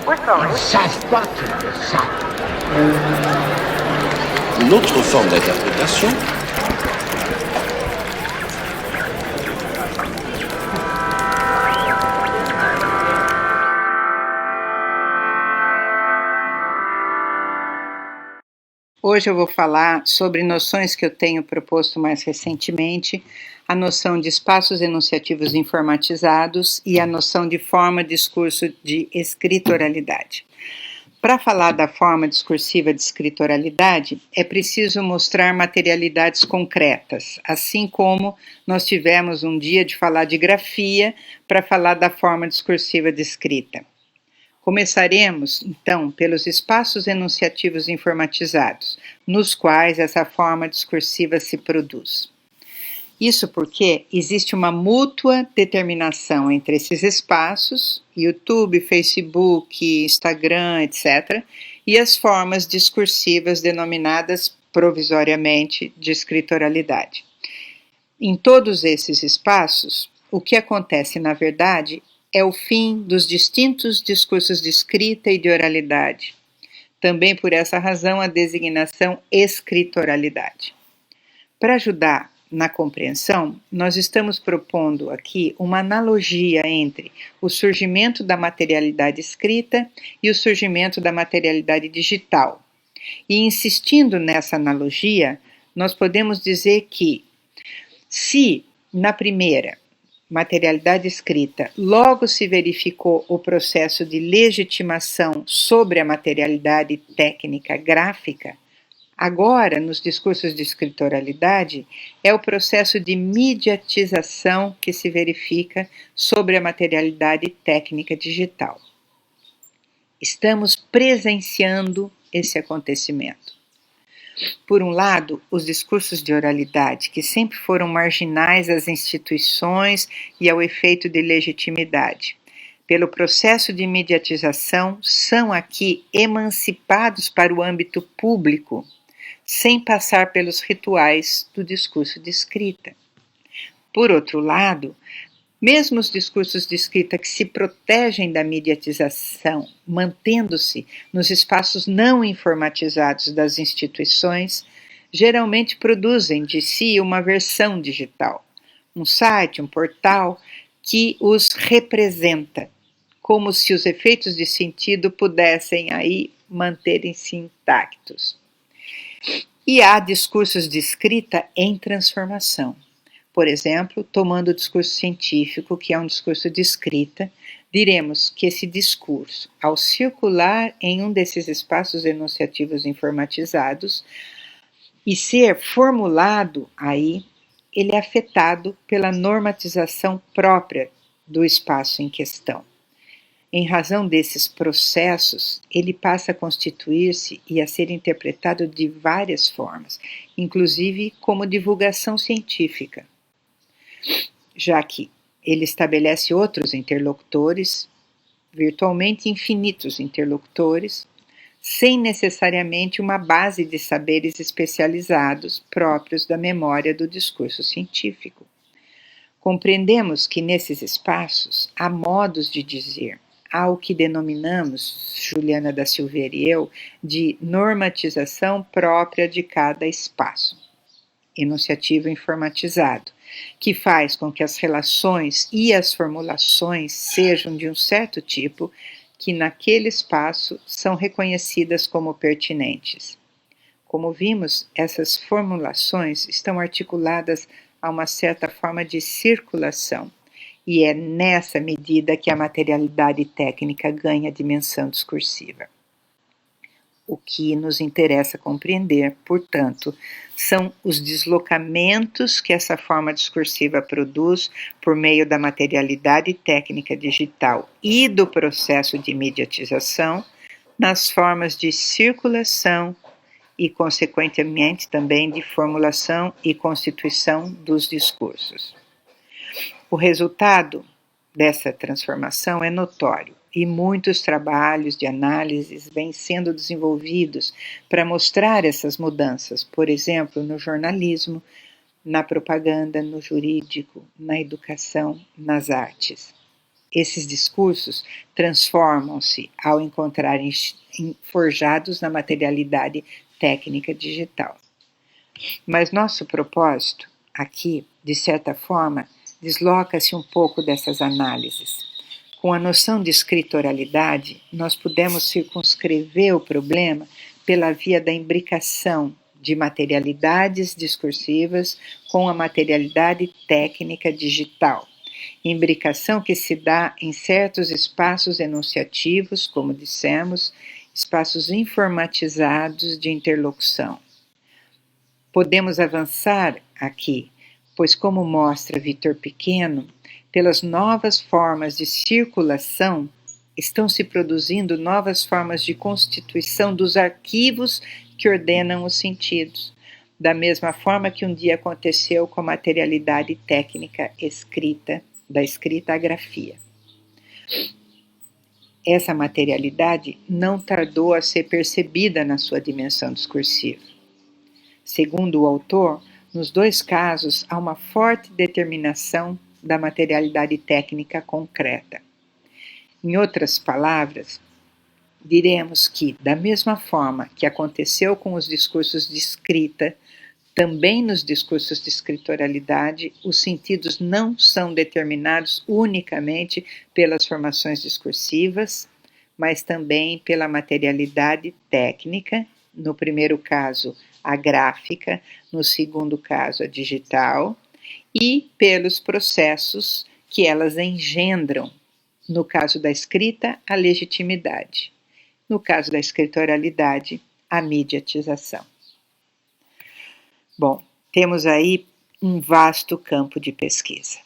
Ils savent pas qu'ils le savent. Une autre forme d'interprétation. Hoje eu vou falar sobre noções que eu tenho proposto mais recentemente, a noção de espaços enunciativos informatizados e a noção de forma discurso de escritoralidade. Para falar da forma discursiva de escritoralidade, é preciso mostrar materialidades concretas, assim como nós tivemos um dia de falar de grafia para falar da forma discursiva de escrita. Começaremos, então, pelos espaços enunciativos informatizados, nos quais essa forma discursiva se produz. Isso porque existe uma mútua determinação entre esses espaços, YouTube, Facebook, Instagram, etc., e as formas discursivas denominadas provisoriamente de escritoralidade. Em todos esses espaços, o que acontece, na verdade, é o fim dos distintos discursos de escrita e de oralidade. Também por essa razão a designação escritoralidade. Para ajudar na compreensão, nós estamos propondo aqui uma analogia entre o surgimento da materialidade escrita e o surgimento da materialidade digital. E insistindo nessa analogia, nós podemos dizer que, se na primeira materialidade escrita, logo se verificou o processo de legitimação sobre a materialidade técnica gráfica, agora, nos discursos de escritoralidade, é o processo de mediatização que se verifica sobre a materialidade técnica digital. Estamos presenciando esse acontecimento. Por um lado, os discursos de oralidade, que sempre foram marginais às instituições e ao efeito de legitimidade, pelo processo de mediatização, são aqui emancipados para o âmbito público, sem passar pelos rituais do discurso de escrita. Por outro lado, mesmo os discursos de escrita que se protegem da mediatização, mantendo-se nos espaços não informatizados das instituições, geralmente produzem de si uma versão digital, um site, um portal que os representa, como se os efeitos de sentido pudessem aí manterem-se intactos. E há discursos de escrita em transformação. Por exemplo, tomando o discurso científico, que é um discurso de escrita, diremos que esse discurso, ao circular em um desses espaços enunciativos informatizados e ser formulado aí, ele é afetado pela normatização própria do espaço em questão. Em razão desses processos, ele passa a constituir-se e a ser interpretado de várias formas, inclusive como divulgação científica, já que ele estabelece outros interlocutores, virtualmente infinitos interlocutores, sem necessariamente uma base de saberes especializados próprios da memória do discurso científico. Compreendemos que nesses espaços há modos de dizer, há o que denominamos, Juliana da Silveira e eu, de normatização própria de cada espaço enunciativo informatizado, que faz com que as relações e as formulações sejam de um certo tipo que naquele espaço são reconhecidas como pertinentes. Como vimos, essas formulações estão articuladas a uma certa forma de circulação, e é nessa medida que a materialidade técnica ganha dimensão discursiva. O que nos interessa compreender, portanto, são os deslocamentos que essa forma discursiva produz por meio da materialidade técnica digital e do processo de mediatização nas formas de circulação e, consequentemente, também de formulação e constituição dos discursos. O resultado dessa transformação é notório e muitos trabalhos de análises vêm sendo desenvolvidos para mostrar essas mudanças, por exemplo, no jornalismo, na propaganda, no jurídico, na educação, nas artes. Esses discursos transformam-se ao encontrarem forjados na materialidade técnica digital. Mas nosso propósito aqui, de certa forma, desloca-se um pouco dessas análises. Com a noção de escritoralidade, nós pudemos circunscrever o problema pela via da imbricação de materialidades discursivas com a materialidade técnica digital. Imbricação que se dá em certos espaços enunciativos, como dissemos, espaços informatizados de interlocução. Podemos avançar aqui, pois, como mostra Vitor Pequeno, pelas novas formas de circulação, estão se produzindo novas formas de constituição dos arquivos que ordenam os sentidos, da mesma forma que um dia aconteceu com a materialidade técnica escrita, da escrita à grafia. Essa materialidade não tardou a ser percebida na sua dimensão discursiva. Segundo o autor, nos dois casos há uma forte determinação da materialidade técnica concreta. Em outras palavras, diremos que, da mesma forma que aconteceu com os discursos de escrita, também nos discursos de escritoralidade, os sentidos não são determinados unicamente pelas formações discursivas, mas também pela materialidade técnica, no primeiro caso, a gráfica, no segundo caso, a digital, e pelos processos que elas engendram. No caso da escrita, a legitimidade. No caso da escritoralidade, a mediatização. Bom, temos aí um vasto campo de pesquisa.